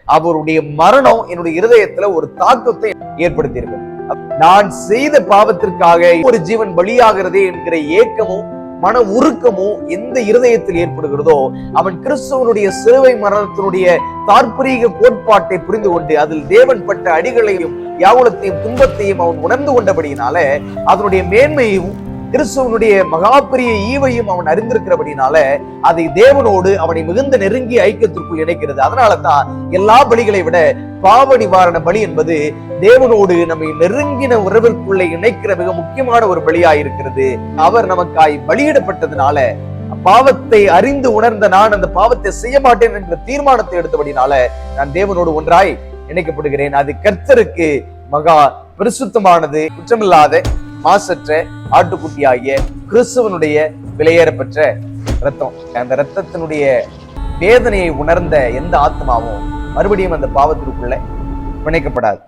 அவருடைய மரணம் என்னுடைய இருதயத்துல ஒரு தாக்கத்தை ஏற்படுத்தி இருக்கு. நான் செய்த பாவத்திற்காக ஒரு ஜீவன் பலியாகிறதே என்கிற ஏக்கமும் மன உருக்கமும் எந்த இருதயத்தில் ஏற்படுகிறதோ அவன் கிறிஸ்துவனுடைய சிலுவை மரணத்தினுடைய தாற்பரீக கோட்பாட்டை புரிந்து கொண்டு அதில் தேவன் பட்ட அடிகளையும் யாவலத்தையும் துன்பத்தையும் அவன் உணர்ந்து கொண்டபடியினால அதனுடைய மேன்மையும் கிறிஸ்துவனுடைய மகாபெரிய ஈவையும் அவன் அறிந்திருக்கிறபடினால அதை தேவனோடு அவனை மிகுந்த நெருங்கி ஐக்கியத்திற்குள் இணைக்கிறது. அதனாலதான் எல்லா பலிகளை விட பாவ நிவாரண பலி என்பது தேவனோடு நம்மை நெருங்கின உறவிற்குள்ளே இணைக்கிற மிக முக்கியமான ஒரு பலியாய் இருக்கிறது. அவர் நமக்காய் பலியிடப்பட்டதுனால பாவத்தை அறிந்து உணர்ந்த நான் அந்த பாவத்தை செய்ய மாட்டேன் என்ற தீர்மானத்தை எடுத்தபடினால நான் தேவனோடு ஒன்றாய் இணைக்கப்படுகிறேன். அது கர்த்தருக்கு மகா பரிசுத்தமானது, குற்றமில்லாத மாசற்ற ஆட்டுக்குட்டியாகிய கிறிஸ்துவனுடைய விலையேறப்பெற்ற ரத்தம். அந்த ரத்தத்தினுடைய வேதனையை உணர்ந்த எந்த ஆத்மாவும் மறுபடியும் அந்த பாவத்திற்குள்ள பிணைக்கப்படாது.